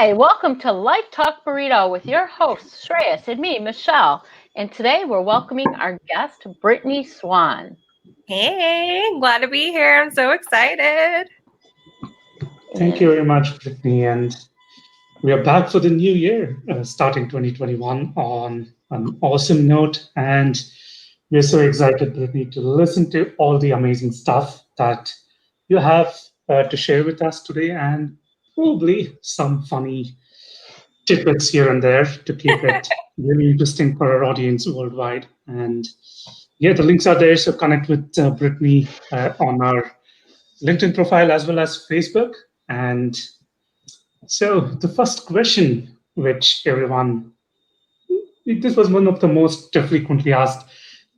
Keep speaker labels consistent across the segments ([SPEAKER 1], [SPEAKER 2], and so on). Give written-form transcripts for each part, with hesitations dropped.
[SPEAKER 1] Hi, welcome to Life Talk Burrito with your hosts, Shreyas and me, Michele. And today we're welcoming our guest, Brittney Swan.
[SPEAKER 2] Hey, glad to be here. I'm so excited.
[SPEAKER 3] Thank you very much, Brittney. And we are back for the new year, starting 2021 on an awesome note. And we're so excited, Brittney, to listen to all the amazing stuff that you have to share with us today, and probably some funny tidbits here and there to keep it really interesting for our audience worldwide. And yeah, the links are there. So connect with Brittney on our LinkedIn profile as well as Facebook. And so the first question, which this was one of the most frequently asked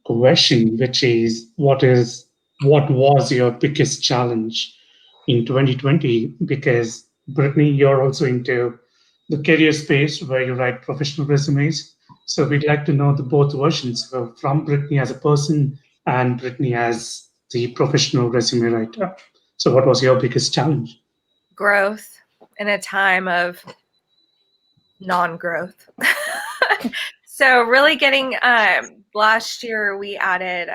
[SPEAKER 3] question, which is what was your biggest challenge in 2020? Because Brittney, you're also into the career space where you write professional resumes. So we'd like to know the both versions from Brittney as a person and Brittney as the professional resume writer. So what was your biggest challenge?
[SPEAKER 2] Growth in a time of non-growth. So really getting, last year we added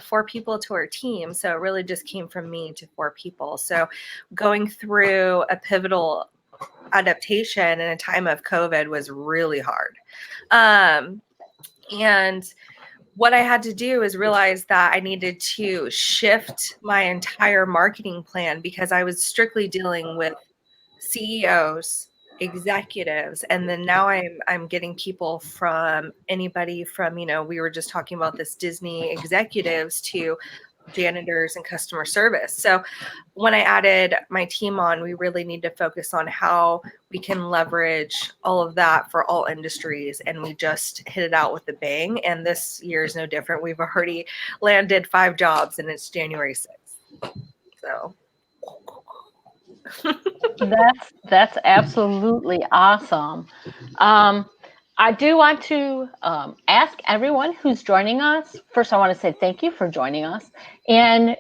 [SPEAKER 2] 4 people to our team. So it really just came from me to 4 people. So going through a pivotal adaptation in a time of COVID was really hard. And what I had to do is realize that I needed to shift my entire marketing plan because I was strictly dealing with CEOs, executives, and then now I'm getting people from anybody from, we were just talking about this Disney executives to janitors and customer service. So when I added my team on, we really need to focus on how we can leverage all of that for all industries. And we just hit it out with a bang. And this year is no different. We've already landed 5 jobs and it's January 6th. So
[SPEAKER 1] That's absolutely awesome. I do want to ask everyone who's joining us. First, I want to say thank you for joining us, and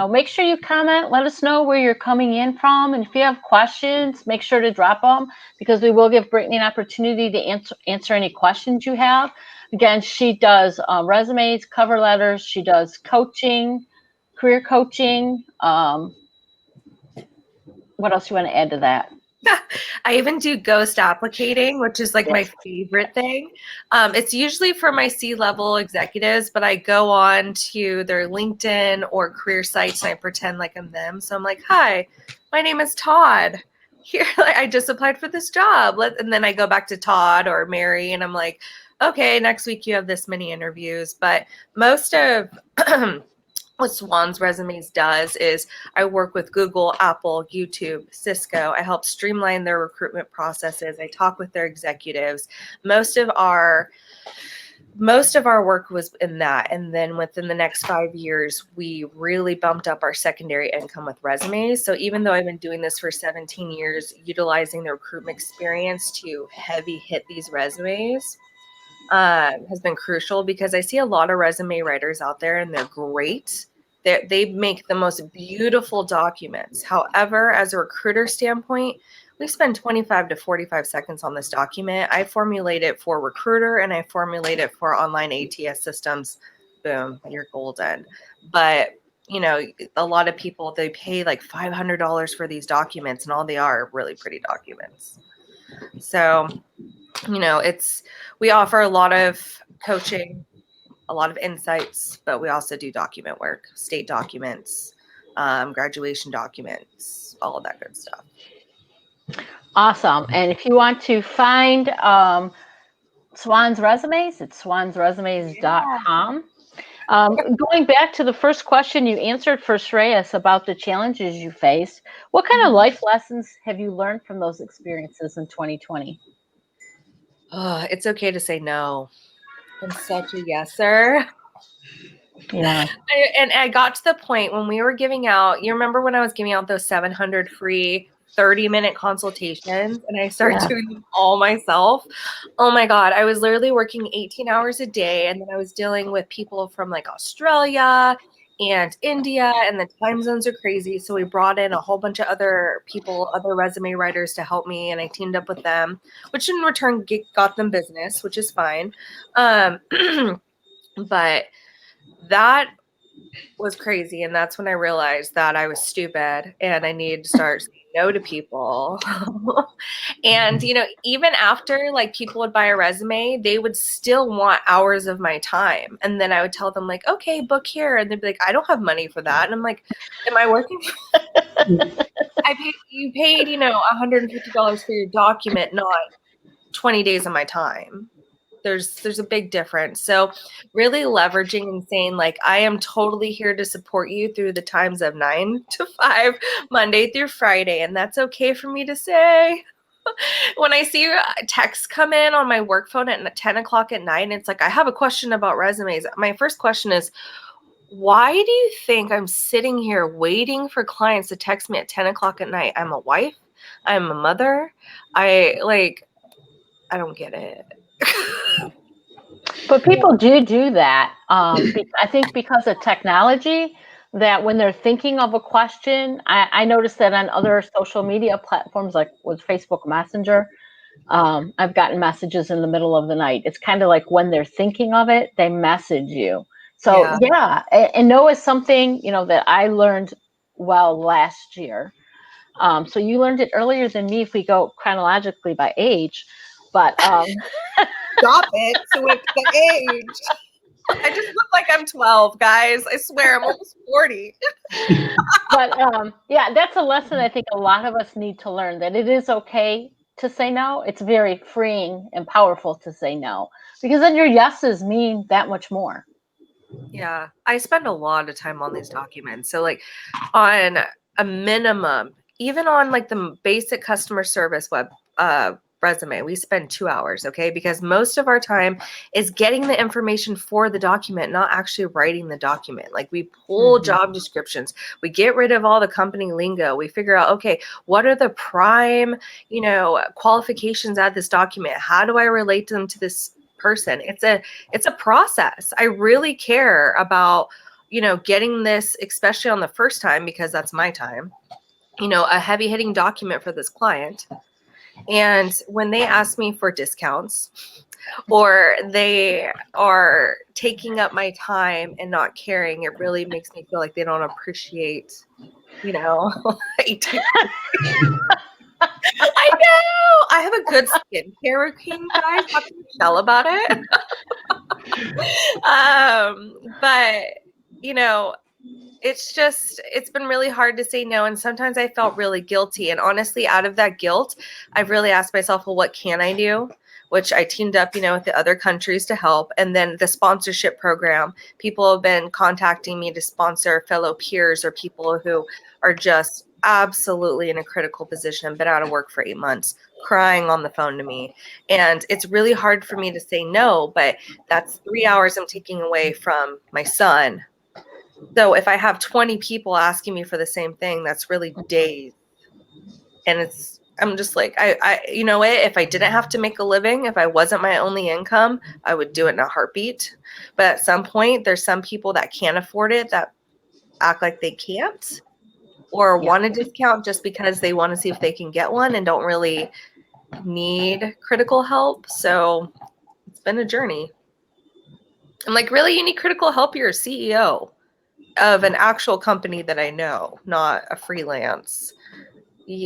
[SPEAKER 1] make sure you comment. Let us know where you're coming in from, and if you have questions, make sure to drop them because we will give Brittney an opportunity to answer any questions you have. Again, she does resumes, cover letters. She does coaching, career coaching. What else you want to add to that?
[SPEAKER 2] I even do ghost applicating, which is like my favorite thing. It's usually for my C-level executives, but I go on to their LinkedIn or career sites and I pretend like I'm them. So I'm like, hi, my name is Todd. Here, I just applied for this job. And then I go back to Todd or Mary and I'm like, okay, next week you have this many interviews. But most of what Swan's Resumes does is I work with Google, Apple, YouTube, Cisco. I help streamline their recruitment processes. I talk with their executives. Most of our work was in that. And then within the next 5 years, we really bumped up our secondary income with resumes. So even though I've been doing this for 17 years, utilizing the recruitment experience to heavy hit these resumes has been crucial because I see a lot of resume writers out there and they're great. They make the most beautiful documents. However, as a recruiter standpoint, we spend 25 to 45 seconds on this document. I formulate it for recruiter and I formulate it for online ATS systems. Boom, you're golden. But a lot of people, they pay like $500 for these documents and all they are really pretty documents. So we offer a lot of coaching, a lot of insights, but we also do document work, state documents, graduation documents, all of that good stuff.
[SPEAKER 1] Awesome. And if you want to find Swan's Resumes, it's swansresumes.com. Going back to the first question you answered for Shreyas about the challenges you faced, what kind of life lessons have you learned from those experiences in 2020?
[SPEAKER 2] It's okay to say no. I'm such a yeser.
[SPEAKER 1] Yeah.
[SPEAKER 2] And I got to the point when we were giving out, you remember when I was giving out those 700 free 30-minute consultations and I started doing them all myself. Oh my God. I was literally working 18 hours a day. And then I was dealing with people from like Australia, and India, and the time zones are crazy. So we brought in a whole bunch of other people, other resume writers to help me, and I teamed up with them, which in return got them business, which is fine. But that was crazy, and that's when I realized that I was stupid and I needed to start saying no to people. And even after like people would buy a resume, they would still want hours of my time, and then I would tell them like, okay, book here, and they'd be like, I don't have money for that. And I'm like, am I working? You paid $150 for your document, not 20 days of my time. There's a big difference. So really leveraging and saying like, I am totally here to support you through the times of 9 to 5, Monday through Friday. And that's okay for me to say. When I see texts come in on my work phone at 10 o'clock at night, and it's like, I have a question about resumes. My first question is, why do you think I'm sitting here waiting for clients to text me at 10 o'clock at night? I'm a wife. I'm a mother. I don't get it.
[SPEAKER 1] But people do that. I think because of technology, that when they're thinking of a question, I noticed that on other social media platforms, like with Facebook Messenger, I've gotten messages in the middle of the night. It's kind of like when they're thinking of it, they message you. So yeah, and no is something, that I learned last year. So you learned it earlier than me if we go chronologically by age, but
[SPEAKER 2] stop it with the age. I just look like I'm 12, guys. I swear I'm almost 40.
[SPEAKER 1] But yeah, that's a lesson I think a lot of us need to learn, that it is okay to say no. It's very freeing and powerful to say no, because then your yeses mean that much more.
[SPEAKER 2] Yeah, I spend a lot of time on these documents. So like on a minimum, even on like the basic customer service resume, we spend 2 hours, okay? Because most of our time is getting the information for the document, not actually writing the document. Like we pull job descriptions, we get rid of all the company lingo, we figure out, okay, what are the prime, qualifications at this document? How do I relate them to this person? It's a process. I really care about, getting this, especially on the first time, because that's my time, a heavy hitting document for this client. And when they ask me for discounts, or they are taking up my time and not caring, it really makes me feel like they don't appreciate, I know. I have a good skincare routine, guys. Talk to Michelle about it. But it's been really hard to say no. And sometimes I felt really guilty. And honestly, out of that guilt, I've really asked myself, well, what can I do? Which I teamed up, with the other countries to help. And then the sponsorship program, people have been contacting me to sponsor fellow peers or people who are just absolutely in a critical position, been out of work for 8 months, crying on the phone to me. And it's really hard for me to say no, but that's 3 hours I'm taking away from my son. So if I have 20 people asking me for the same thing, that's really days. And I'm just like, if I didn't have to make a living, if I wasn't my only income, I would do it in a heartbeat. But at some point, there's some people that can't afford it, that act like they can't, or want a discount just because they want to see if they can get one and don't really need critical help. So it's been a journey. I'm like, really, you need critical help? You're a CEO of an actual company that I know, not a freelance.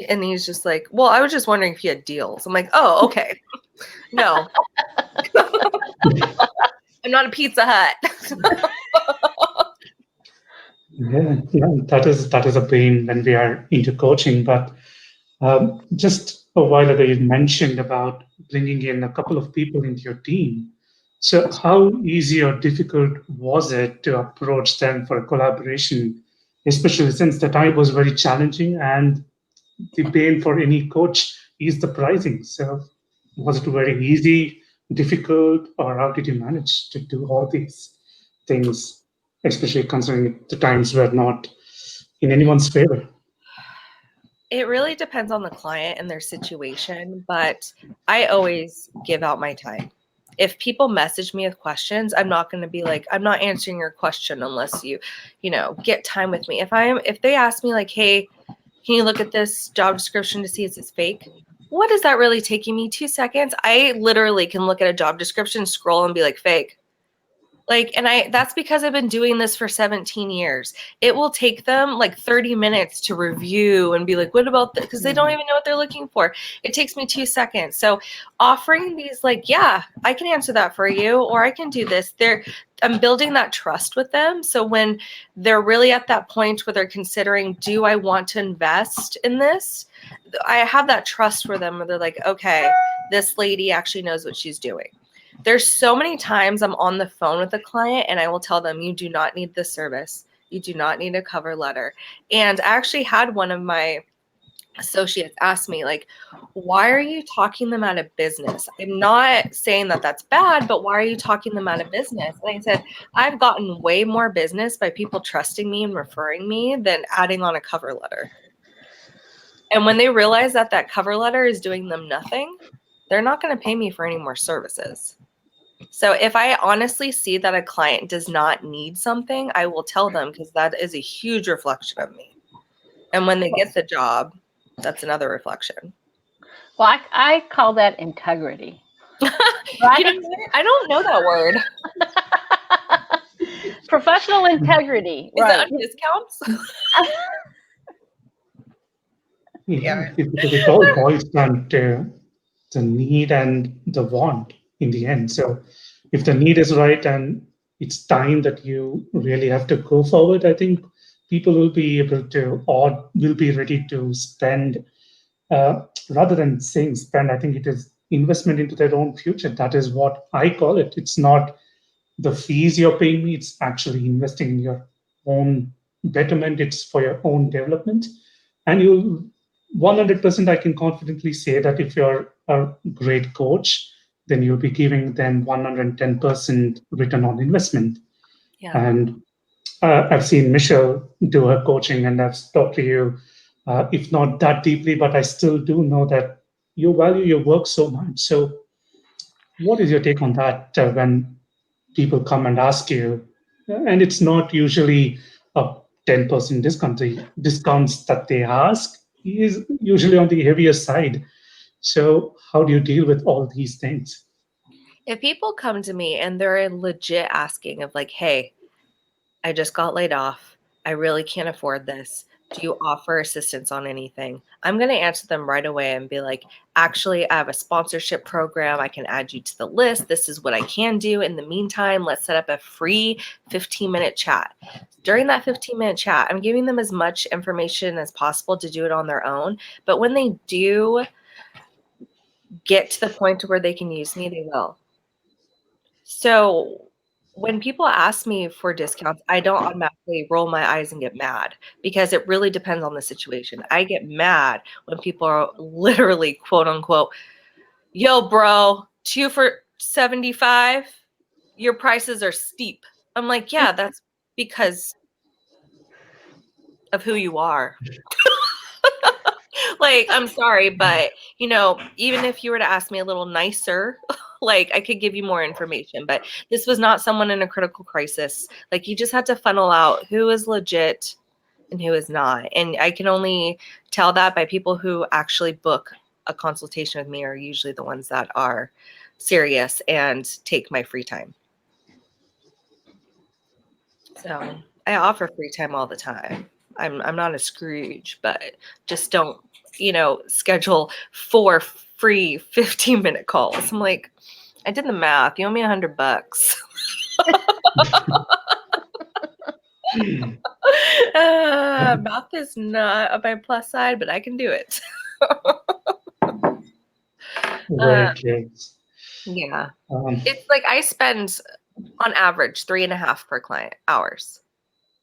[SPEAKER 2] And he's just like, well, I was just wondering if you had deals. I'm like, oh, okay. No. I'm not a Pizza Hut.
[SPEAKER 3] Yeah, that is a pain when we are into coaching. But just a while ago, you mentioned about bringing in a couple of people into your team. So how easy or difficult was it to approach them for a collaboration, especially since the time was very challenging and the pain for any coach is the pricing. So was it very easy, difficult, or how did you manage to do all these things, especially considering the times were not in anyone's favor?
[SPEAKER 2] It really depends on the client and their situation, but I always give out my time. if people message me with questions, I'm not going to be like, I'm not answering your question unless you get time with me. If they ask me like, hey, can you look at this job description to see if it's fake? What is that really taking me 2 seconds? I literally can look at a job description, scroll, and be like, fake. Like, and that's because I've been doing this for 17 years. It will take them like 30 minutes to review and be like, what about this? Because they don't even know what they're looking for. It takes me 2 seconds. So offering these, like, yeah, I can answer that for you, or I can do this. I'm building that trust with them. So when they're really at that point where they're considering, do I want to invest in this? I have that trust for them where they're like, okay, this lady actually knows what she's doing. There's so many times I'm on the phone with a client and I will tell them, you do not need this service. You do not need a cover letter. And I actually had one of my associates ask me, like, why are you talking them out of business? I'm not saying that that's bad, but why are you talking them out of business? And I said, I've gotten way more business by people trusting me and referring me than adding on a cover letter. And when they realize that that cover letter is doing them nothing, they're not going to pay me for any more services. So if I honestly see that a client does not need something, I will tell them, because that is a huge reflection of me. And when they get the job, that's another reflection.
[SPEAKER 1] Well, I call that integrity.
[SPEAKER 2] Right? I don't know that word.
[SPEAKER 1] Professional integrity.
[SPEAKER 2] Is
[SPEAKER 1] right.
[SPEAKER 2] it on discounts?
[SPEAKER 3] It all boils down to the need and the want in the end. So if the need is right and it's time that you really have to go forward, I think people will be able to, or will be ready to spend, rather than saying spend, I think it is investment into their own future. That is what I call it. It's not the fees you're paying me, it's actually investing in your own betterment, it's for your own development. And you 100%, I can confidently say that if you're a great coach, then you'll be giving them 110% return on investment.
[SPEAKER 2] Yeah.
[SPEAKER 3] And I've seen Michele do her coaching, and I've talked to you, if not that deeply, but I still do know that you value your work so much. So, what is your take on that when people come and ask you, and it's not usually a 10% discount. The discounts that they ask is usually on the heavier side. So how do you deal with all these things?
[SPEAKER 2] If people come to me and they're legit asking of like, hey, I just got laid off. I really can't afford this. Do you offer assistance on anything? I'm going to answer them right away and be like, actually, I have a sponsorship program. I can add you to the list. This is what I can do. In the meantime, let's set up a free 15-minute chat. During that 15-minute chat, I'm giving them as much information as possible to do it on their own. But when they do get to the point where they can use me, they will. So when people ask me for discounts, I don't automatically roll my eyes and get mad, because it really depends on the situation. I get mad when people are literally, quote unquote, yo, bro, 2 for $75, your prices are steep. I'm like, yeah, that's because of who you are. Like, I'm sorry, but even if you were to ask me a little nicer, like, I could give you more information, but this was not someone in a critical crisis. Like, you just had to funnel out who is legit and who is not. And I can only tell that by people who actually book a consultation with me are usually the ones that are serious and take my free time. So I offer free time all the time. I'm not a Scrooge, but just don't, schedule 4 free 15-minute calls. I'm like, I did the math. You owe me $100. Math is not on my plus side, but I can do it.
[SPEAKER 3] Right. Yes.
[SPEAKER 2] Yeah. It's like I spend on average 3.5 per client hours.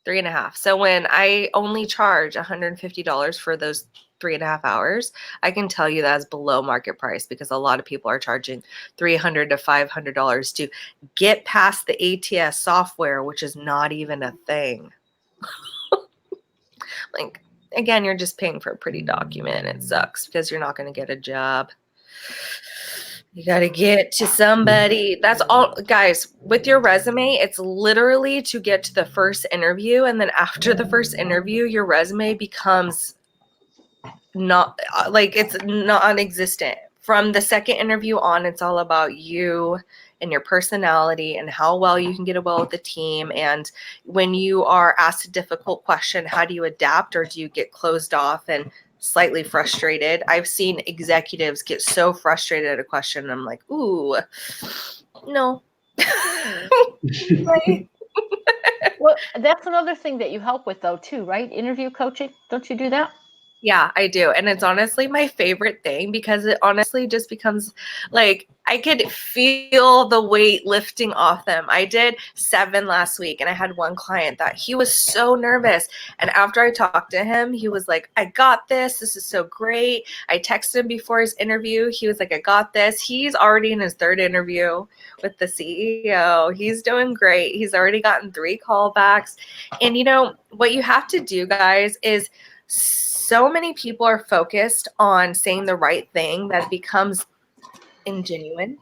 [SPEAKER 2] 3.5. So when I only charge $150 for those 3.5 hours, I can tell you that's below market price, because a lot of people are charging $300 to $500 to get past the ATS software, which is not even a thing. Like, again, you're just paying for a pretty document. It sucks because you're not going to get a job. You got to get to somebody. That's all, guys. With your resume, it's literally to get to the first interview. And then after the first interview, your resume becomes not like it's non-existent. From the second interview on, it's all about you and your personality and how well you can get well with the team. And when you are asked a difficult question, how do you adapt, or do you get closed off and slightly frustrated? I've seen executives get so frustrated at a question, and I'm like, ooh, no.
[SPEAKER 1] Well, that's another thing that you help with, though, too, right? Interview coaching. Don't you do that?
[SPEAKER 2] Yeah, I do. And it's honestly my favorite thing, because it honestly just becomes like I could feel the weight lifting off them. I did 7 last week, and I had one client that he was so nervous. And after I talked to him, he was like, I got this. This is so great. I texted him before his interview. He was like, I got this. He's already in his 3rd interview with the CEO. He's doing great. He's already gotten 3 callbacks. And you know, what you have to do, guys, is so many people are focused on saying the right thing that it becomes ingenuine.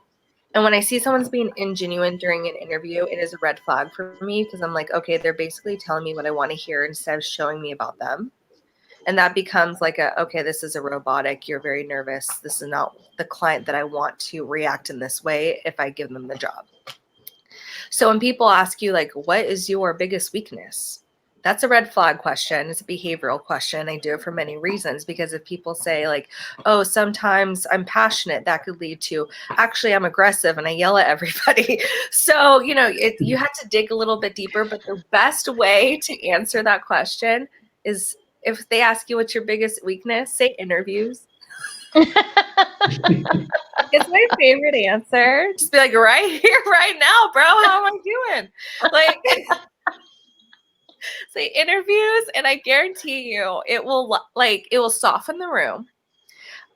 [SPEAKER 2] And when I see someone's being ingenuine during an interview, it is a red flag for me, because I'm like, okay, they're basically telling me what I want to hear instead of showing me about them. And that becomes like okay, this is a robotic. You're very nervous. This is not the client that I want to react in this way if I give them the job. So when people ask you, like, what is your biggest weakness? That's a red flag question. It's a behavioral question. I do it for many reasons, because if people say, like, oh, sometimes I'm passionate, that could lead to, actually, I'm aggressive and I yell at everybody. So, you know, you have to dig a little bit deeper. But the best way to answer that question is, if they ask you what's your biggest weakness, say interviews. It's my favorite answer. Just be like, right here, right now, bro. How am I doing? Like, say interviews, and I guarantee you it will soften the room.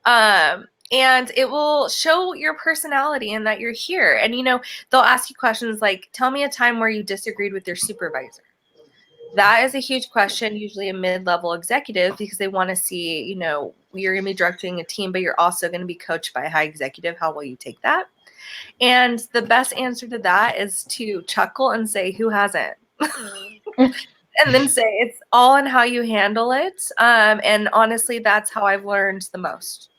[SPEAKER 2] And it will show your personality and that you're here. And, you know, they'll ask you questions like, tell me a time where you disagreed with your supervisor. That is a huge question, usually a mid-level executive, because they want to see, you know, you're going to be directing a team, but you're also going to be coached by a high executive. How will you take that? And the best answer to that is to chuckle and say, who hasn't? And then say, it's all in how you handle it. And honestly, that's how I've learned the most.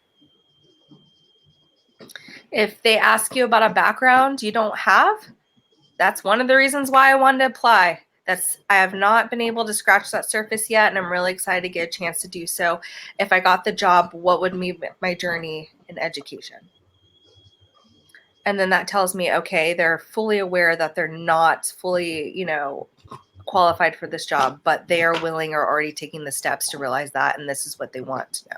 [SPEAKER 2] If they ask you about a background you don't have, that's one of the reasons why I wanted to apply. I have not been able to scratch that surface yet, and I'm really excited to get a chance to do so. If I got the job, what would be my journey in education? And then that tells me, okay, they're fully aware that they're not fully, you know, qualified for this job, but they are willing or already taking the steps to realize that, and this is what they want to know.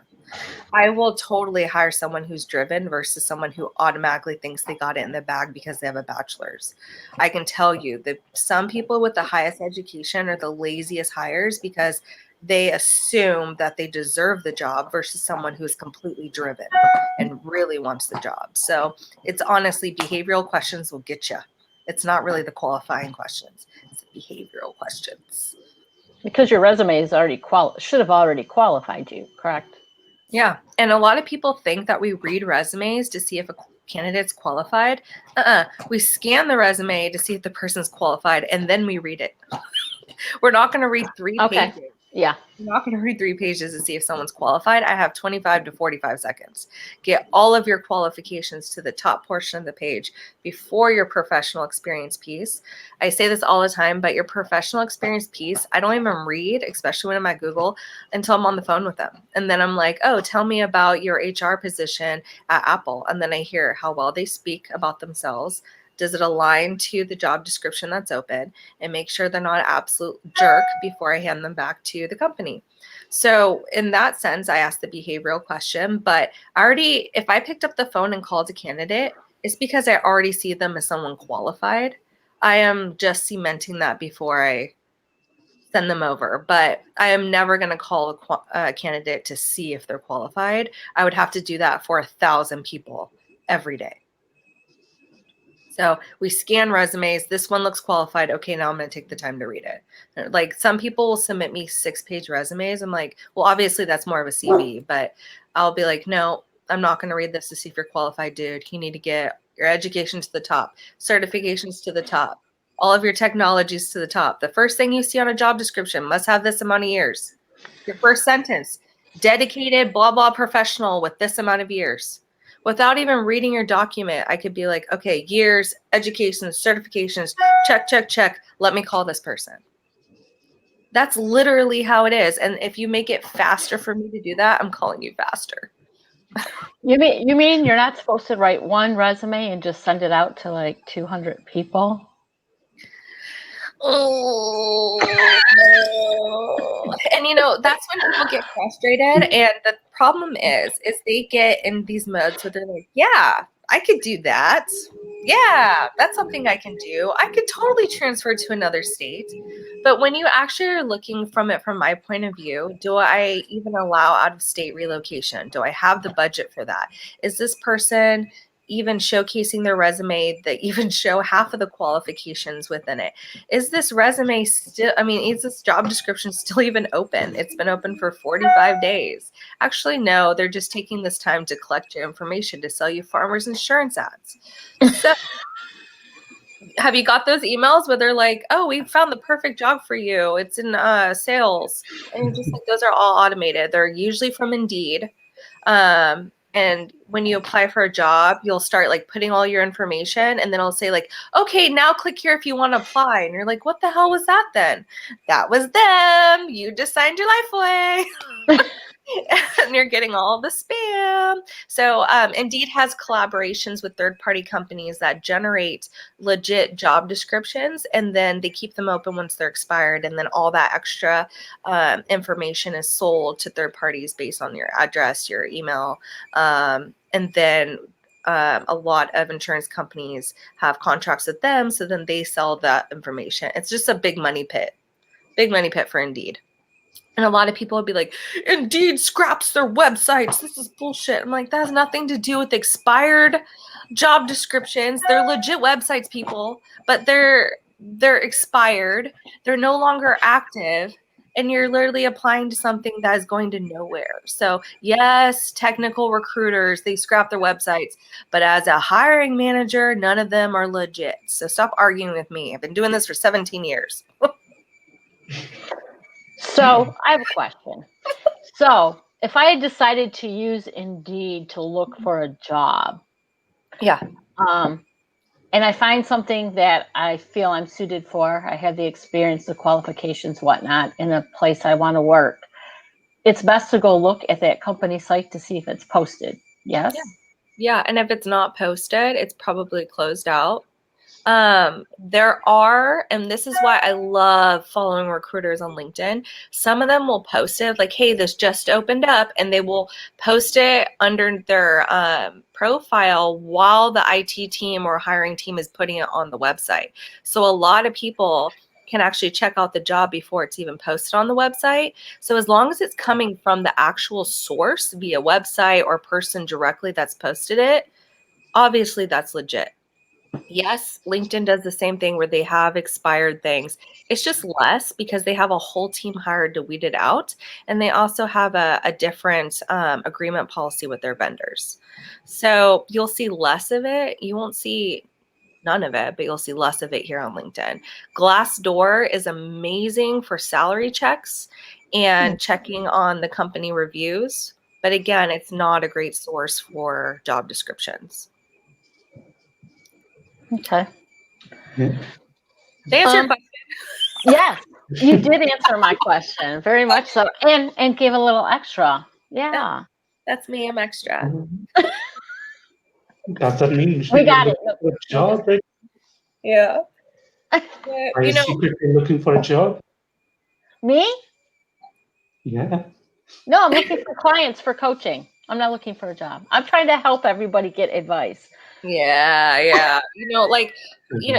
[SPEAKER 2] I will totally hire someone who's driven versus someone who automatically thinks they got it in the bag because they have a bachelor's. I can tell you that some people with the highest education are the laziest hires, because they assume that they deserve the job versus someone who is completely driven and really wants the job. So it's honestly, behavioral questions will get you. It's not really the qualifying questions. It's the behavioral questions.
[SPEAKER 1] Because your resume is already should have already qualified you, correct?
[SPEAKER 2] Yeah. And a lot of people think that we read resumes to see if a candidate's qualified. We scan the resume to see if the person's qualified, and then we read it. We're not going to read 3 pages.
[SPEAKER 1] Yeah.
[SPEAKER 2] I'm not going to read 3 pages to see if someone's qualified. I have 25 to 45 seconds. Get all of your qualifications to the top portion of the page before your professional experience piece. I say this all the time, but your professional experience piece, I don't even read, especially when I'm at Google, until I'm on the phone with them. And then I'm like, oh, tell me about your HR position at Apple. And then I hear how well they speak about themselves. Does it align to the job description that's open, and make sure they're not an absolute jerk before I hand them back to the company. So in that sense, I asked the behavioral question, but if I picked up the phone and called a candidate, it's because I already see them as someone qualified. I am just cementing that before I send them over, but I am never going to call a candidate to see if they're qualified. I would have to do that for 1,000 people every day. So we scan resumes. This one looks qualified. Okay, now I'm going to take the time to read it. Like, some people will submit me 6-page resumes. I'm like, well, obviously that's more of a CV, but I'll be like, no, I'm not going to read this to see if you're qualified, dude. You need to get your education to the top, certifications to the top, all of your technologies to the top. The first thing you see on a job description must have this amount of years. Your first sentence, dedicated, blah, blah, professional with this amount of years. Without even reading your document, I could be like, okay, years, education, certifications, check, check, check. Let me call this person. That's literally how it is. And if you make it faster for me to do that, I'm calling you faster.
[SPEAKER 1] You mean you're not supposed to write one resume and just send it out to like 200 people?
[SPEAKER 2] Oh, no. And that's when people get frustrated. And the problem is they get in these modes where they're like, yeah, I could do that. Yeah, that's something I can do. I could totally transfer to another state. But when you actually are looking from my point of view, do I even allow out of state relocation? Do I have the budget for that? Is this person even showcasing their resume that even show half of the qualifications within it? Is this resume still, is this job description still even open? It's been open for 45 days. Actually, no, they're just taking this time to collect your information to sell you farmers insurance ads. So have you got those emails where they're like, oh, we found the perfect job for you. It's in sales. And you're just like, those are all automated. They're usually from Indeed. And when you apply for a job, you'll start like putting all your information, and then I'll say like, okay, now click here if you want to apply. And you're like, what the hell was that then? That was them. You just signed your life away. And you're getting all the spam. So Indeed has collaborations with third-party companies that generate legit job descriptions, and then they keep them open once they're expired. And then all that extra information is sold to third parties based on your address, your email. And then a lot of insurance companies have contracts with them. So then they sell that information. It's just a big money pit for Indeed. And a lot of people would be like, Indeed scraps their websites. This is bullshit. I'm like, that has nothing to do with expired job descriptions. They're legit websites, people, but they're expired. They're no longer active. And you're literally applying to something that is going to nowhere. So yes, technical recruiters, they scrap their websites. But as a hiring manager, none of them are legit. So stop arguing with me. I've been doing this for 17 years.
[SPEAKER 1] So I have a question. So if I had decided to use Indeed to look for a job,
[SPEAKER 2] yeah,
[SPEAKER 1] and I find something that I feel I'm suited for, I have the experience, the qualifications, whatnot, in a place I want to work, it's best to go look at that company site to see if it's posted. Yes?
[SPEAKER 2] Yeah. And if it's not posted, it's probably closed out. There are, and this is why I love following recruiters on LinkedIn. Some of them will post it like, hey, this just opened up, and they will post it under their profile while the IT team or hiring team is putting it on the website. So a lot of people can actually check out the job before it's even posted on the website. So as long as it's coming from the actual source via website or person directly that's posted it, obviously that's legit. Yes, LinkedIn does the same thing where they have expired things. It's just less because they have a whole team hired to weed it out. And they also have a different agreement policy with their vendors. So you'll see less of it. You won't see none of it, but you'll see less of it here on LinkedIn. Glassdoor is amazing for salary checks and checking on the company reviews. But again, it's not a great source for job descriptions.
[SPEAKER 1] Okay.
[SPEAKER 2] To answer your question.
[SPEAKER 1] Yes, you did answer my question very much so, and gave a little extra. Yeah.
[SPEAKER 2] That's me. I'm extra.
[SPEAKER 3] Does that mean
[SPEAKER 1] we got it?
[SPEAKER 3] For a job, right?
[SPEAKER 2] Yeah.
[SPEAKER 3] Are you secretly looking for a job?
[SPEAKER 1] Me?
[SPEAKER 3] Yeah.
[SPEAKER 1] No, I'm looking for clients for coaching. I'm not looking for a job. I'm trying to help everybody get advice.
[SPEAKER 2] Yeah.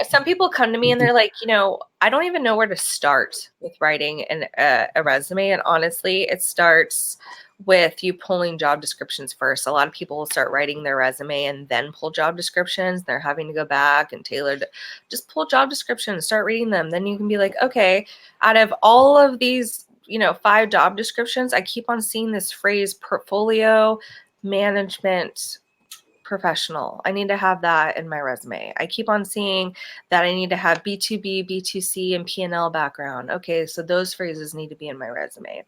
[SPEAKER 2] Some people come to me and they're like, I don't even know where to start with writing a resume. And honestly, it starts with you pulling job descriptions first. A lot of people will start writing their resume and then pull job descriptions. They're having to go back and tailor. Just pull job descriptions, start reading them. Then you can be like, okay, out of all of these, 5 job descriptions, I keep on seeing this phrase portfolio management professional. I need to have that in my resume. I keep on seeing that I need to have B2B, B2C, and P&L background. Okay, so those phrases need to be in my resume.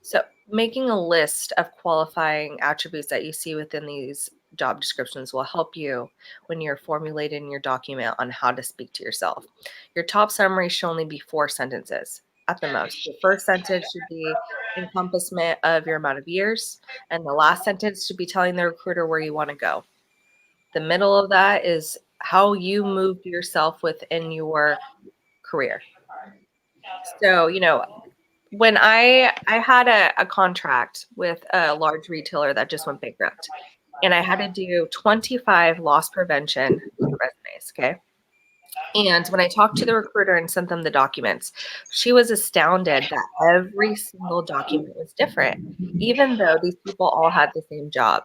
[SPEAKER 2] So making a list of qualifying attributes that you see within these job descriptions will help you when you're formulating your document on how to speak to yourself. Your top summary should only be 4 sentences at the most. The first sentence should be encompassment of your amount of years, and the last sentence should be telling the recruiter where you want to go. The middle of that is how you moved yourself within your career. So, you know, when I had a contract with a large retailer that just went bankrupt, and I had to do 25 loss prevention resumes, okay? And when I talked to the recruiter and sent them the documents, she was astounded that every single document was different, even though these people all had the same job.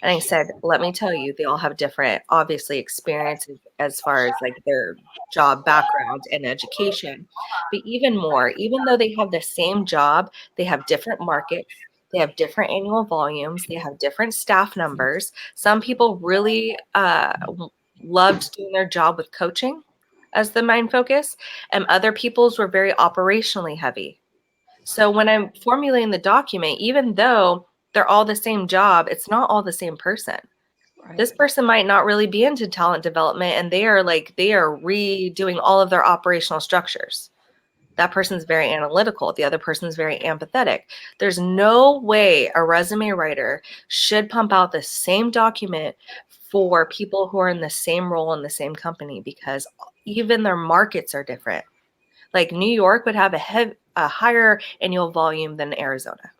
[SPEAKER 2] And I said, let me tell you, they all have different, obviously, experiences as far as like their job background and education. But even more, even though they have the same job, they have different markets. They have different annual volumes. They have different staff numbers. Some people really loved doing their job with coaching as the main focus, and other people's were very operationally heavy. So when I'm formulating the document, even though they're all the same job, it's not all the same person.
[SPEAKER 1] Right.
[SPEAKER 2] This person might not really be into talent development, and they are redoing all of their operational structures. That person's very analytical. The other person's very empathetic. There's no way a resume writer should pump out the same document for people who are in the same role in the same company, because even their markets are different. Like New York would have a higher annual volume than Arizona.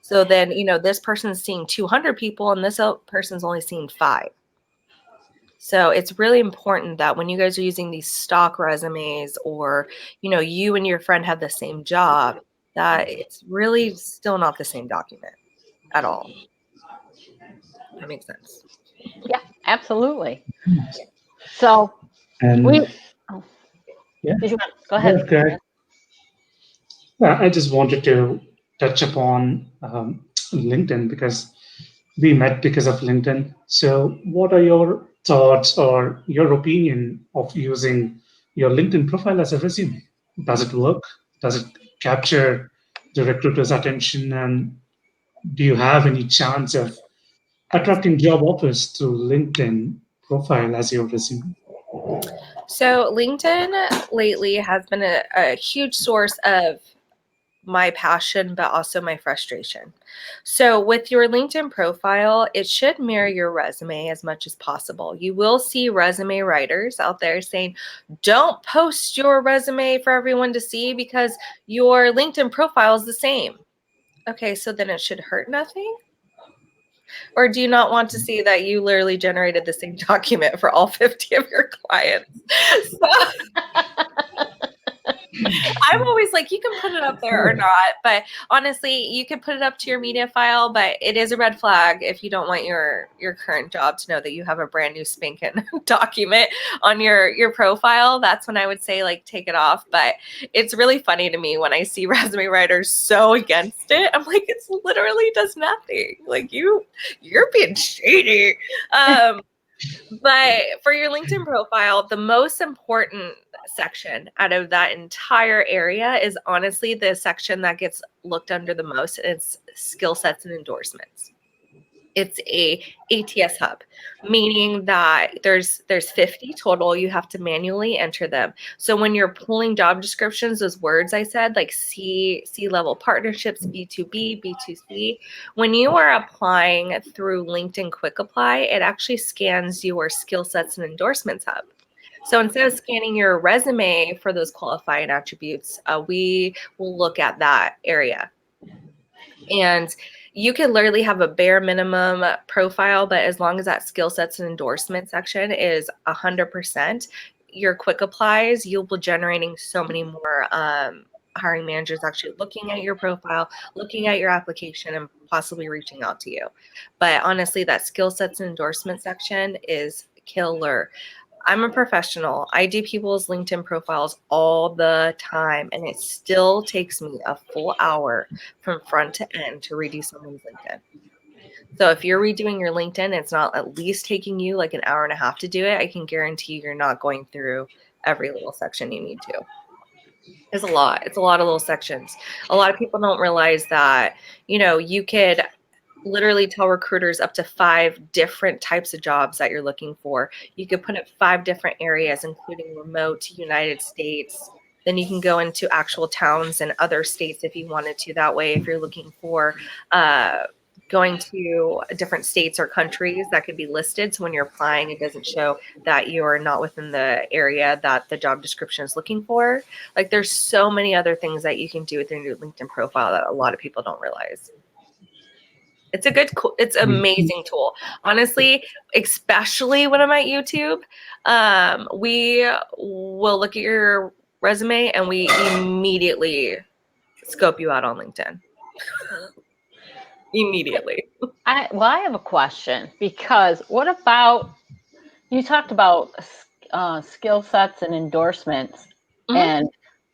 [SPEAKER 2] So then, you know, this person's seeing 200 people and this person's only seeing 5. So it's really important that when you guys are using these stock resumes, or, you know, you and your friend have the same job, that it's really still not the same document at all. That makes sense.
[SPEAKER 1] Yeah, absolutely. So
[SPEAKER 3] And
[SPEAKER 1] we,
[SPEAKER 3] yeah,
[SPEAKER 1] did you want, go ahead.
[SPEAKER 3] correct. I just wanted to touch upon LinkedIn because we met because of LinkedIn. So, what are your thoughts or your opinion of using your LinkedIn profile as a resume? Does it work? Does it capture the recruiter's attention? And do you have any chance of attracting job offers through LinkedIn profile as your resume?
[SPEAKER 2] So LinkedIn lately has been a huge source of my passion, but also my frustration. So with your LinkedIn profile, it should mirror your resume as much as possible. You will see resume writers out there saying, don't post your resume for everyone to see because your LinkedIn profile is the same. Okay, so then it should hurt nothing? Or do you not want to see that you literally generated the same document for all 50 of your clients? So, I'm always like, you can put it up there or not, but honestly, you can put it up to your media file, but it is a red flag if you don't want your current job to know that you have a brand new spanking document on your profile. That's when I would say, like, take it off. But it's really funny to me when I see resume writers so against it. I'm like, it's literally does nothing. Like, you're being shady. But for your LinkedIn profile, the most important section out of that entire area is honestly the section that gets looked under the most. It's skill sets and endorsements. It's a ATS hub, meaning that there's 50 total. You have to manually enter them. So when you're pulling job descriptions, those words I said, like C-level partnerships, B2B, B2C, when you are applying through LinkedIn Quick Apply, it actually scans your skill sets and endorsements hub. So instead of scanning your resume for those qualifying attributes, we will look at that area. And you can literally have a bare minimum profile, but as long as that skill sets and endorsement section is 100%, your quick applies, you'll be generating so many more hiring managers actually looking at your profile, looking at your application, and possibly reaching out to you. But honestly, that skill sets and endorsement section is killer. I'm a professional. I do people's LinkedIn profiles all the time, and it still takes me a full hour from front to end to redo someone's LinkedIn. So if you're redoing your LinkedIn, it's not at least taking you like an hour and a half to do it. I can guarantee you're not going through every little section you need to. It's a lot. It's a lot of little sections. A lot of people don't realize that, you could literally tell recruiters up to 5 different types of jobs that you're looking for. You could put it 5 different areas, including remote, United States. Then you can go into actual towns and other states if you wanted to. That way, if you're looking for going to different states or countries, that could be listed. So when you're applying, it doesn't show that you're not within the area that the job description is looking for. Like, there's so many other things that you can do with your new LinkedIn profile that a lot of people don't realize. It's it's an amazing tool. Honestly, especially when I'm at YouTube, we will look at your resume and we immediately scope you out on LinkedIn. Immediately.
[SPEAKER 1] I have a question, because what about, you talked about skill sets and endorsements, and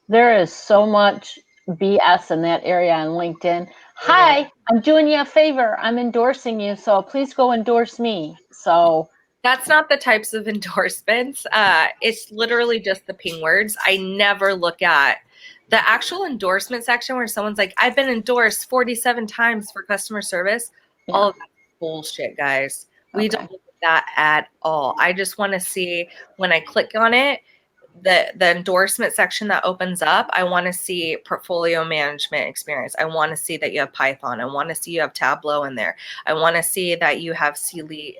[SPEAKER 1] there is so much BS in that area on LinkedIn. Hi, I'm doing you a favor. I'm endorsing you, so please go endorse me. So
[SPEAKER 2] that's not the types of endorsements. It's literally just the ping words. I never look at the actual endorsement section where someone's like, I've been endorsed 47 times for customer service. Yeah. All of that bullshit, guys. We don't look at that at all. I just want to see, when I click on it, the endorsement section that opens up, I want to see portfolio management experience. I want to see that you have Python. I want to see you have Tableau in there. I want to see that you have suite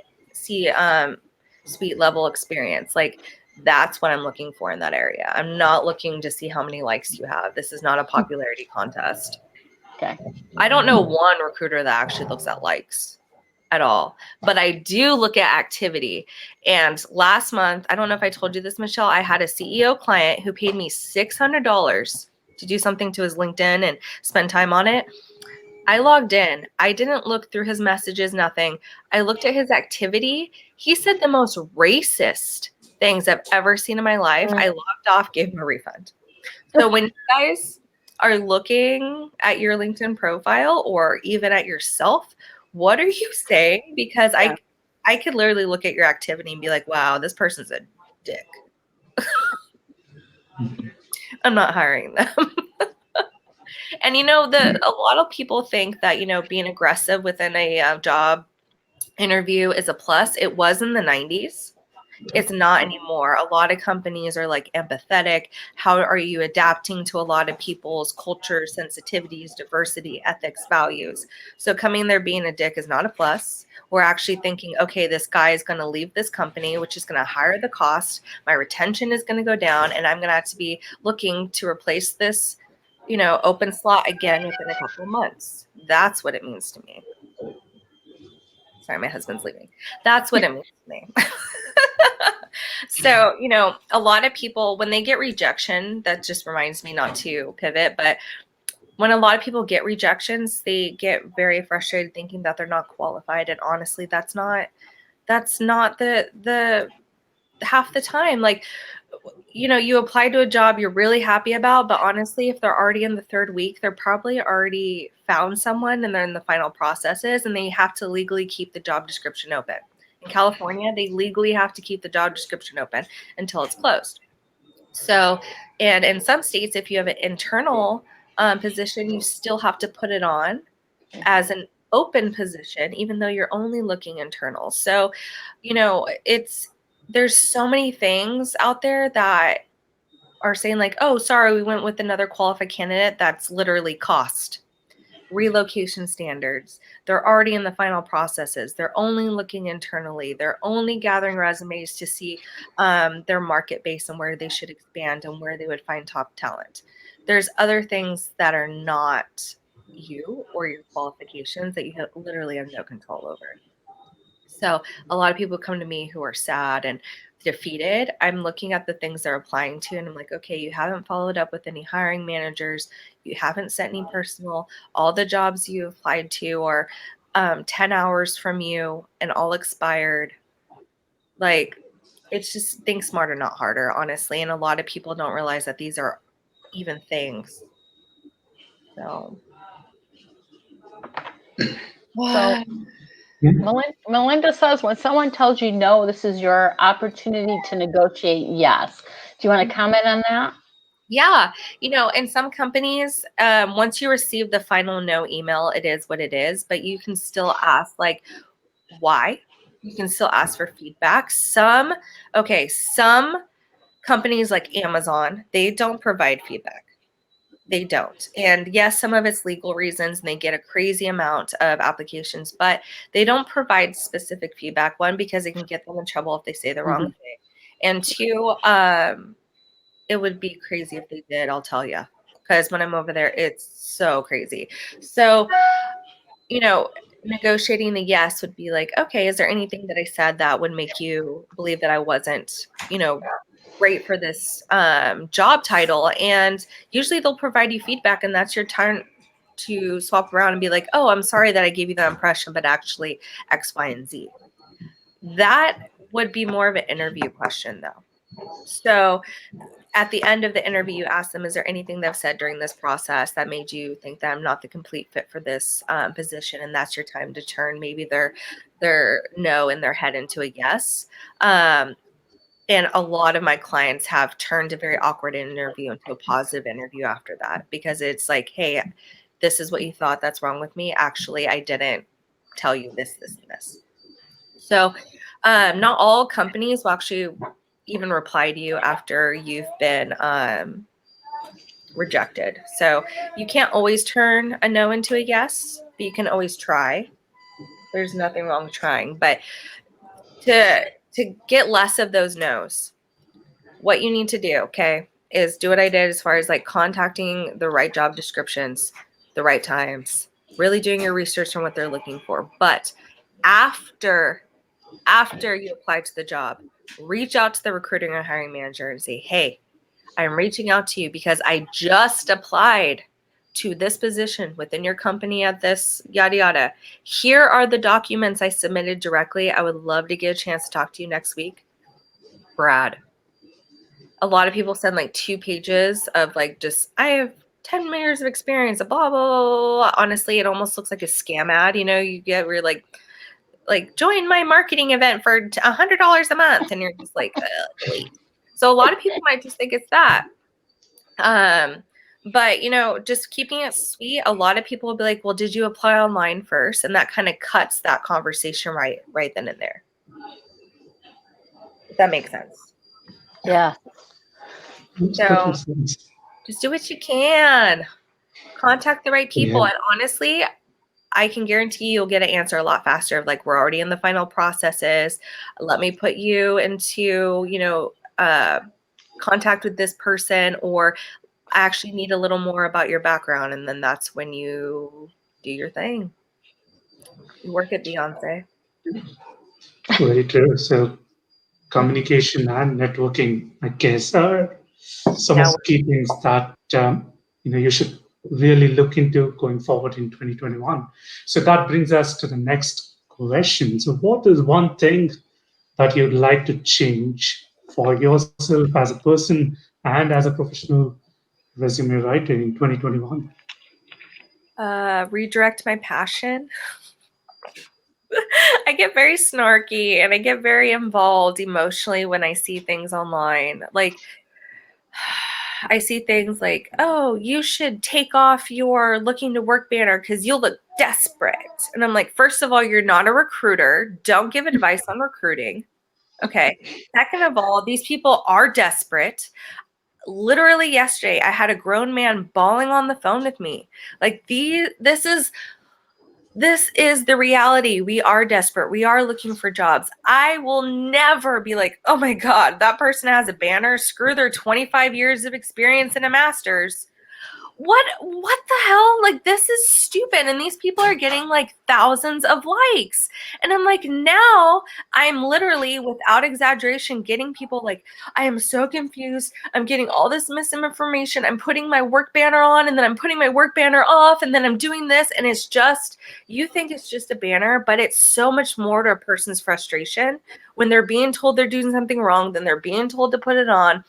[SPEAKER 2] level experience. Like, that's what I'm looking for in that area. I'm not looking to see how many likes you have. This is not a popularity contest.
[SPEAKER 1] Okay.
[SPEAKER 2] I don't know one recruiter that actually looks at likes at all, but I do look at activity. And last month, I don't know if I told you this, Michelle, I had a CEO client who paid me $600 to do something to his LinkedIn and spend time on it. I logged in. I didn't look through his messages, nothing. I looked at his activity. He said the most racist things I've ever seen in my life. I logged off, gave him a refund. So when you guys are looking at your LinkedIn profile or even at yourself, what are you saying? Because I could literally look at your activity and be like, wow, this person's a dick. I'm not hiring them. And, a lot of people think that, being aggressive within a job interview is a plus. It was in the 90s. It's not anymore. A lot of companies are like empathetic. How are you adapting to a lot of people's cultures, sensitivities, diversity, ethics, values? So coming there being a dick is not a plus. We're actually thinking, okay, this guy is going to leave this company, which is going to higher the cost. My retention is going to go down, and I'm going to have to be looking to replace this, open slot again within a couple of months. That's what it means to me. Sorry, my husband's leaving. That's what it means to me. So, a lot of people, when they get rejection, that just reminds me not to pivot, but when a lot of people get rejections, they get very frustrated thinking that they're not qualified. And honestly, that's not the half the time. Like, you apply to a job you're really happy about, but honestly, if they're already in the 3rd week, they're probably already found someone and they're in the final processes, and they have to legally keep the job description open. In California, they legally have to keep the job description open until it's closed. So, and in some states, if you have an internal position, you still have to put it on as an open position, even though you're only looking internal. So, there's so many things out there that are saying like, oh, sorry, we went with another qualified candidate. That's literally cost. Relocation standards. They're already in the final processes. They're only looking internally. They're only gathering resumes to see their market base and where they should expand and where they would find top talent. There's other things that are not you or your qualifications that you literally have no control over. So a lot of people come to me who are sad and defeated. I'm looking at the things they're applying to, and I'm like, okay, you haven't followed up with any hiring managers. You haven't sent any personal. All the jobs you applied to are 10 hours from you and all expired. Like, it's just think smarter, not harder, honestly. And a lot of people don't realize that these are even things. So
[SPEAKER 1] Melinda says, when someone tells you no, this is your opportunity to negotiate yes. Do you want to comment on that?
[SPEAKER 2] Yeah. In some companies, once you receive the final no email, it is what it is, but you can still ask, like, why? You can still ask for feedback. Some companies like Amazon, they don't provide feedback. They don't. And yes, some of it's legal reasons and they get a crazy amount of applications, but they don't provide specific feedback. One, because it can get them in trouble if they say the wrong thing. And two, it would be crazy if they did, I'll tell you. Because when I'm over there, it's so crazy. So, negotiating the yes would be like, okay, is there anything that I said that would make you believe that I wasn't, great for this job title? And usually they'll provide you feedback, and that's your turn to swap around and be like, oh, I'm sorry that I gave you that impression, but actually X, Y, and Z. That would be more of an interview question, though. So at the end of the interview, you ask them, is there anything they've said during this process that made you think that I'm not the complete fit for this position? And that's your time to turn maybe their no in their head into a yes. And a lot of my clients have turned a very awkward interview into a positive interview after that, because it's like, hey, this is what you thought. That's wrong with me. Actually, I didn't tell you this, this, and this. So not all companies will actually even reply to you after you've been rejected. So you can't always turn a no into a yes, but you can always try. There's nothing wrong with trying. But to get less of those no's, what you need to do, okay, is do what I did as far as like contacting the right job descriptions, the right times, really doing your research on what they're looking for. But after you apply to the job, reach out to the recruiting or hiring manager and say, hey, I'm reaching out to you because I just applied to this position within your company at this yada yada. Here are the documents I submitted directly. I would love to get a chance to talk to you next week. Brad. A lot of people send like 2 pages of like, just, I have 10 years of experience, blah, blah, blah, blah. Honestly, it almost looks like a scam ad. You get where you're like join my marketing event for $100 a month. And you're just like, delete. So a lot of people might just think it's that. But just keeping it sweet. A lot of people will be like, well, did you apply online first? And that kind of cuts that conversation right then and there. If that makes sense.
[SPEAKER 1] Yeah.
[SPEAKER 2] So just do what you can. Contact the right people. And honestly, I can guarantee you'll get an answer a lot faster of like, we're already in the final processes. Let me put you into, contact with this person, or I actually need a little more about your background. And then that's when you do your thing. You work at Beyonce.
[SPEAKER 3] Very true. So communication and networking, I guess, are some of the key things that you should really look into going forward in 2021. So that brings us to the next question. So what is one thing that you'd like to change for yourself as a person and as a professional resume writer in 2021?
[SPEAKER 2] Redirect my passion. I get very snarky and I get very involved emotionally when I see things online. Like, I see things like, oh, you should take off your looking to work banner because you'll look desperate. And I'm like, first of all, you're not a recruiter. Don't give advice on recruiting. Okay. Second of all, these people are desperate. Literally yesterday, I had a grown man bawling on the phone with me. Like, this is the reality. We are desperate. We are looking for jobs. I will never be like, oh my God, that person has a banner. Screw their 25 years of experience and a master's. What the hell? Like, this is stupid. And these people are getting like thousands of likes. And I'm like, now I'm literally, without exaggeration, getting people like, I am so confused. I'm getting all this misinformation. I'm putting my work banner on and then I'm putting my work banner off and then I'm doing this. And it's just, you think it's just a banner, but it's so much more to a person's frustration when they're being told they're doing something wrong, then they're being told to put it on.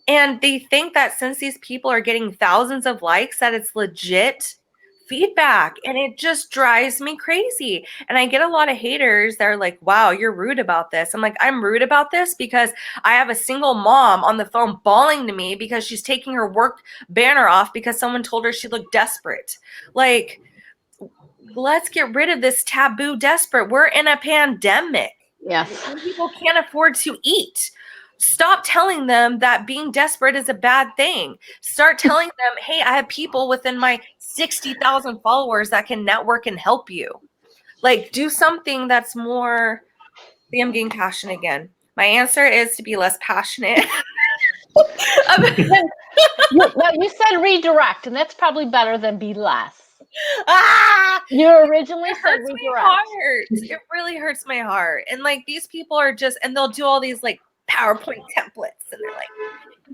[SPEAKER 2] And they think that since these people are getting thousands of likes, that it's legit feedback, and it just drives me crazy. And I get a lot of haters that are like, wow, you're rude about this. I'm like, I'm rude about this because I have a single mom on the phone bawling to me because she's taking her work banner off because someone told her she looked desperate. Like, let's get rid of this taboo desperate. We're in a pandemic.
[SPEAKER 1] Yes.
[SPEAKER 2] Some people can't afford to eat. Stop telling them that being desperate is a bad thing. Start telling them, hey, I have people within my 60,000 followers that can network and help you. Like, do something that's more. See, I'm getting passionate again. My answer is to be less passionate.
[SPEAKER 1] You said redirect, and that's probably better than be less. You originally said redirect.
[SPEAKER 2] It really hurts my heart. And like, these people are just, and they'll do all these like PowerPoint templates, and they're like,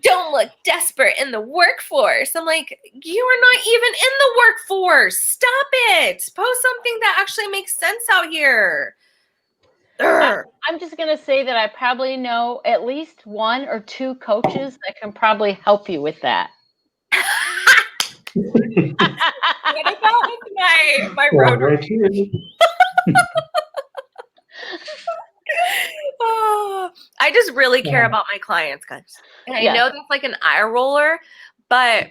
[SPEAKER 2] don't look desperate in the workforce. I'm like, you are not even in the workforce. Stop it. Post something that actually makes sense out here.
[SPEAKER 1] I'm just going to say that I probably know at least 1 or 2 coaches that can probably help you with that.
[SPEAKER 2] What about my road?
[SPEAKER 3] Right here.
[SPEAKER 2] Oh, I just really care about my clients, guys. And I know that's like an eye roller, but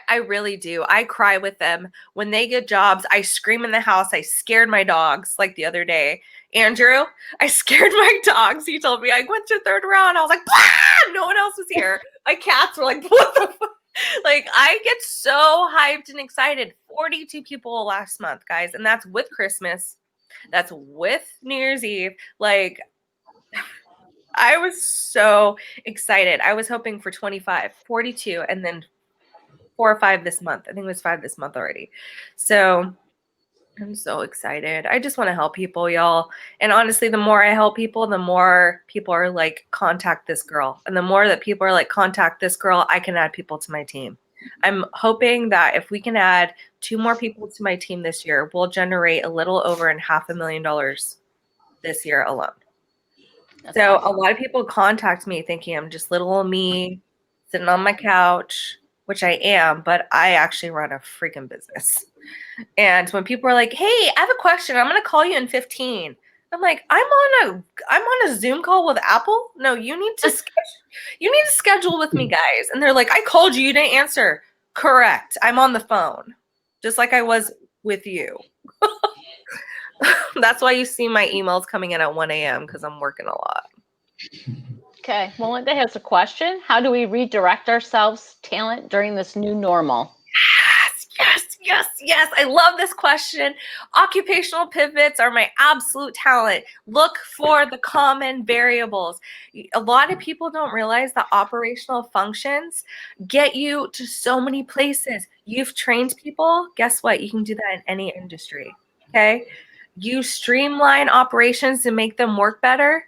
[SPEAKER 2] I really do. I cry with them when they get jobs. I scream in the house. I scared my dogs like the other day. Andrew, I scared my dogs. He told me I went to 3rd round. I was like, bah! No one else was here. My cats were like, what the fuck? Like, I get so hyped and excited. 42 people last month, guys. And that's with Christmas. That's with New Year's Eve. Like, I was so excited. I was hoping for 25, 42, and then 4 or 5 this month. I think it was 5 this month already. So I'm so excited. I just want to help people, y'all. And honestly, the more I help people, the more people are like, contact this girl. And the more that people are like, contact this girl, I can add people to my team. I'm hoping that if we can add 2 more people to my team this year, we'll generate a little over $500,000 this year alone. That's awesome. A lot of people contact me thinking I'm just little old me sitting on my couch, which I am, but I actually run a freaking business. And when people are like, hey, I have a question, I'm going to call you in 15. I'm like, I'm on a Zoom call with Apple. No, you need to schedule with me, guys. And they're like, I called you, you didn't answer. Correct. I'm on the phone, just like I was with you. That's why you see my emails coming in at 1 a.m. because I'm working a lot.
[SPEAKER 1] Okay. Melinda has a question. How do we redirect ourselves talent during this new normal?
[SPEAKER 2] Yes. I love this question. Occupational pivots are my absolute talent. Look for the common variables. A lot of people don't realize that operational functions get you to so many places. You've trained people. Guess what? You can do that in any industry. Okay. You streamline operations to make them work better.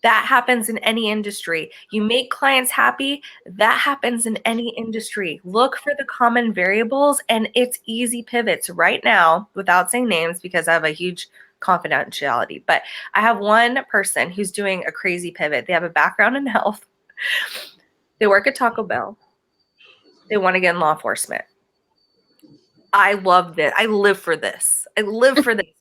[SPEAKER 2] That happens in any industry. You make clients happy. That happens in any industry. Look for the common variables, and it's easy pivots right now, without saying names because I have a huge confidentiality. But I have one person who's doing a crazy pivot. They have a background in health. They work at Taco Bell. They want to get in law enforcement. I love this. I live for this.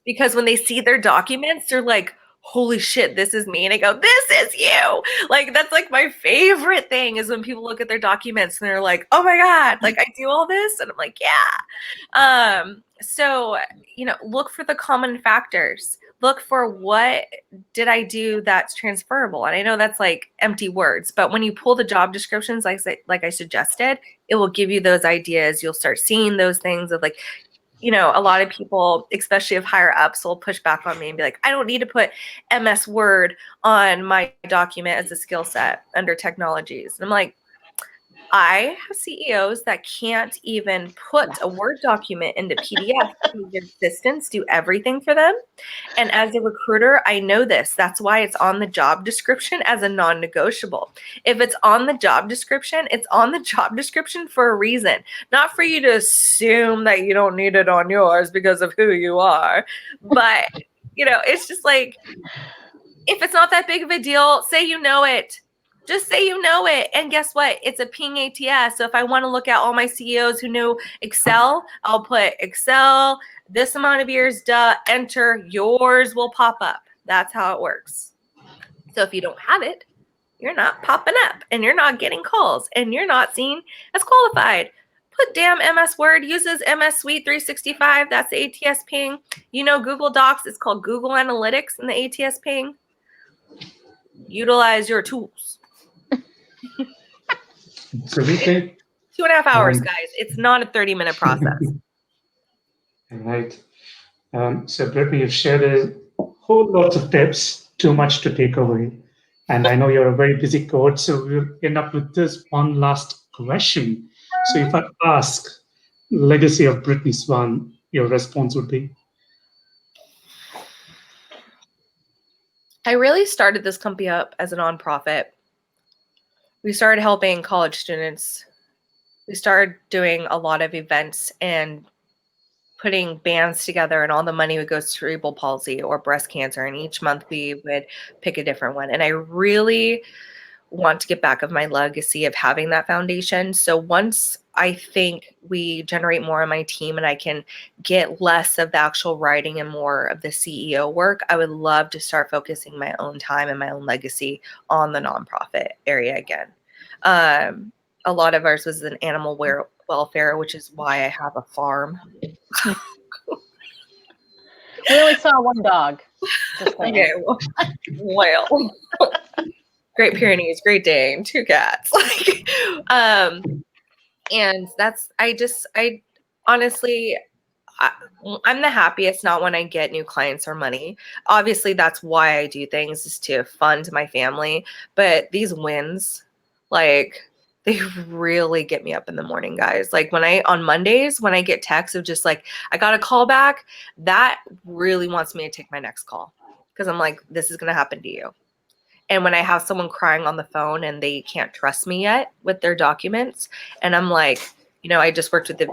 [SPEAKER 2] Because when they see their documents, they're like, holy shit, this is me. And I go, this is you. Like, that's like my favorite thing is when people look at their documents and they're like, oh my God, like I do all this. And I'm like, yeah. So, look for the common factors. Look for what did I do that's transferable. And I know that's like empty words, but when you pull the job descriptions, like I suggested, it will give you those ideas. You'll start seeing those things of like, a lot of people, especially of higher ups, will push back on me and be like, I don't need to put MS Word on my document as a skill set under technologies. And I'm like, I have CEOs that can't even put a Word document into PDF because their assistants do everything for them. And as a recruiter, I know this. That's why it's on the job description as a non-negotiable. If it's on the job description, it's on the job description for a reason. Not for you to assume that you don't need it on yours because of who you are. But, it's just like, if it's not that big of a deal, say you know it. Just say you know it. And guess what? It's a ping ATS. So if I want to look at all my CEOs who know Excel, I'll put Excel, this amount of years, enter, yours will pop up. That's how it works. So if you don't have it, you're not popping up and you're not getting calls and you're not seen as qualified. Put damn MS Word, uses MS Suite 365. That's the ATS ping. You know, Google Docs, it's called Google Analytics in the ATS ping. Utilize your tools.
[SPEAKER 3] So we take
[SPEAKER 2] 2.5 hours, guys. It's not a 30-minute process.
[SPEAKER 3] All right. So Brittney, you've shared a whole lot of tips, too much to take away. And I know you're a very busy coach, so we'll end up with this one last question. So if I ask legacy of Brittney Swan, your response would be?
[SPEAKER 2] I really started this company up as a nonprofit. We started helping college students. We started doing a lot of events and putting bands together, and all the money would go to cerebral palsy or breast cancer. And each month we would pick a different one. And I really want to get back of my legacy of having that foundation. So once I think we generate more on my team and I can get less of the actual writing and more of the CEO work, I would love to start focusing my own time and my own legacy on the nonprofit area again. A lot of ours was an animal welfare, which is why I have a farm.
[SPEAKER 1] We only saw one dog.
[SPEAKER 2] Okay, well. Great Pyrenees, Great Dane, 2 cats. And that's, I honestly, I'm the happiest not when I get new clients or money. Obviously, that's why I do things, is to fund my family. But these wins, like, they really get me up in the morning, guys. Like on Mondays, when I get texts of just like, I got a call back, that really wants me to take my next call. Because I'm like, this is going to happen to you. And when I have someone crying on the phone and they can't trust me yet with their documents, and I'm like, I just worked with the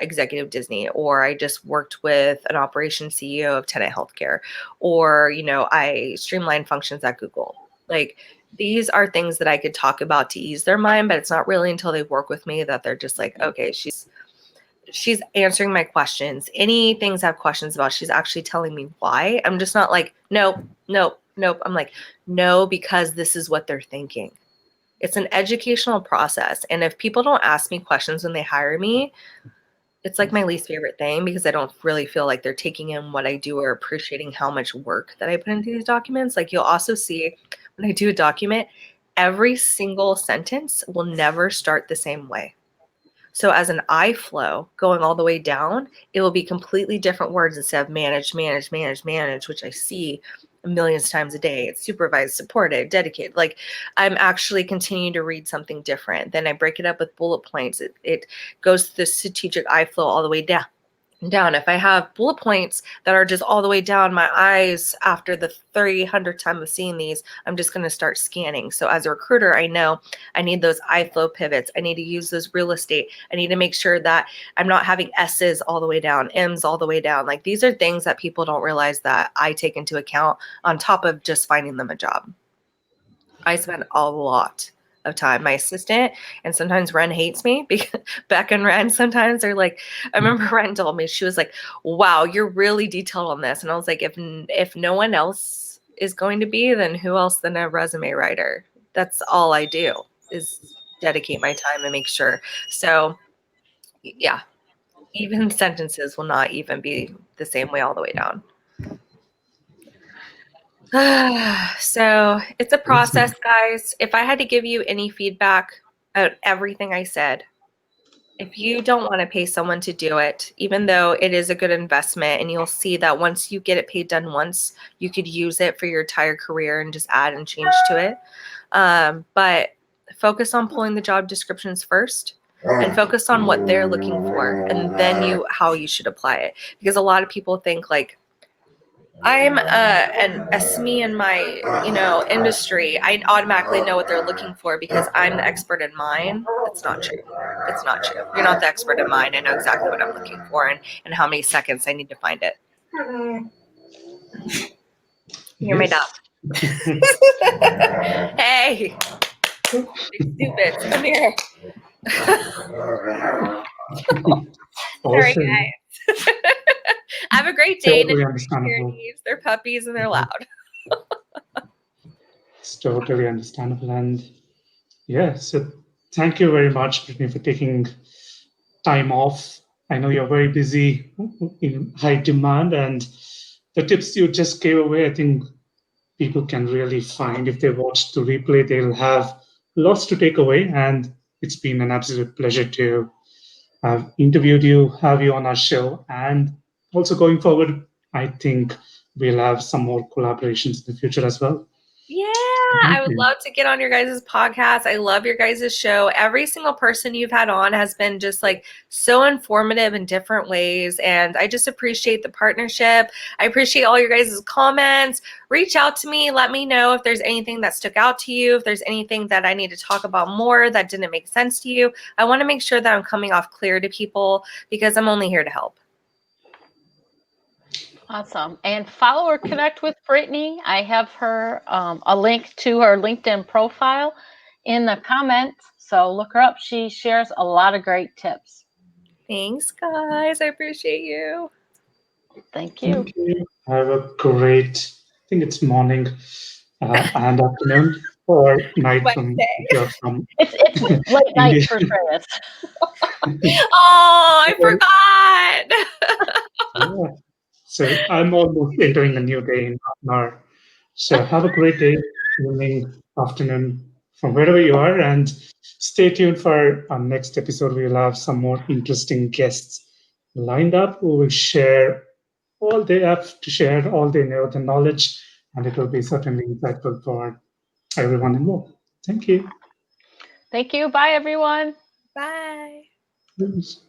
[SPEAKER 2] executive Disney, or I just worked with an operations CEO of Tenet Healthcare, or, I streamline functions at Google. Like, these are things that I could talk about to ease their mind, but it's not really until they work with me that they're just like, okay, she's answering my questions. Any things I have questions about, she's actually telling me why. I'm just not like, nope. I'm like, no, because this is what they're thinking. It's an educational process. And if people don't ask me questions when they hire me, it's like my least favorite thing, because I don't really feel like they're taking in what I do or appreciating how much work that I put into these documents. Like, you'll also see when I do a document, every single sentence will never start the same way. So as an I flow going all the way down, it will be completely different words instead of manage, which I see millions of times a day. It's supervised, supported, dedicated. Like, I'm actually continuing to read something different. Then I break it up with bullet points. It goes to the strategic I flow all the way down. If I have bullet points that are just all the way down, my eyes, after the 300th time of seeing these, I'm just going to start scanning. So as a recruiter, I know I need those iFlow pivots. I need to use those real estate. I need to make sure that I'm not having S's all the way down, M's all the way down. Like, these are things that people don't realize that I take into account on top of just finding them a job. I spend a lot of time. My assistant, and sometimes Ren hates me, because Beck and Ren, sometimes they're like, I remember Ren told me, she was like, wow, you're really detailed on this. And I was like, if no one else is going to be, then who else than a resume writer? That's all I do, is dedicate my time and make sure. So yeah, even sentences will not even be the same way all the way down. So it's a process, guys. If I had to give you any feedback out everything I said, if you don't want to pay someone to do it, even though it is a good investment, and you'll see that once you get it paid done once, you could use it for your entire career and just add and change to it. But focus on pulling the job descriptions first, and focus on what they're looking for, and then how you should apply it. Because a lot of people think like, I'm an SME in my, industry, I automatically know what they're looking for because I'm the expert in mine. That's not true. It's not true. You're not the expert in mine. I know exactly what I'm looking for and how many seconds I need to find it. You're my dog. Hey. Stupid. Come here. Sorry,
[SPEAKER 3] Awesome.
[SPEAKER 2] guys. Have a great day.
[SPEAKER 3] Totally understandable.
[SPEAKER 2] They're puppies and they're loud.
[SPEAKER 3] It's totally understandable. And yeah, so thank you very much, Brittney, for taking time off. I know you're very busy in high demand, and the tips you just gave away, I think people can really find if they watch the replay, they'll have lots to take away. And it's been an absolute pleasure to have interviewed you, have you on our show. And also going forward, I think we'll have some more collaborations in the future as well.
[SPEAKER 2] Yeah, I would love to get on your guys' podcast. I love your guys' show. Every single person you've had on has been just like so informative in different ways. And I just appreciate the partnership. I appreciate all your guys' comments. Reach out to me. Let me know if there's anything that stuck out to you, if there's anything that I need to talk about more that didn't make sense to you. I want to make sure that I'm coming off clear to people because I'm only here to help.
[SPEAKER 1] Awesome. And follow or connect with Brittney. I have her a link to her LinkedIn profile in the comments. So look her up. She shares a lot of great tips.
[SPEAKER 2] Thanks, guys. I appreciate you.
[SPEAKER 1] Thank you.
[SPEAKER 3] Thank you. Have a great, I think it's morning and afternoon or night from.
[SPEAKER 1] It's late night for Shreyas.
[SPEAKER 2] Oh, I forgot.
[SPEAKER 3] Yeah. So I'm almost entering a new day in half an hour. So have a great day, evening, afternoon, from wherever you are, and stay tuned for our next episode. We'll have some more interesting guests lined up who will share all they have to share, all they know, the knowledge, and it will be certainly insightful for everyone involved. Thank you.
[SPEAKER 1] Thank you. Bye, everyone.
[SPEAKER 2] Bye.
[SPEAKER 3] Yes.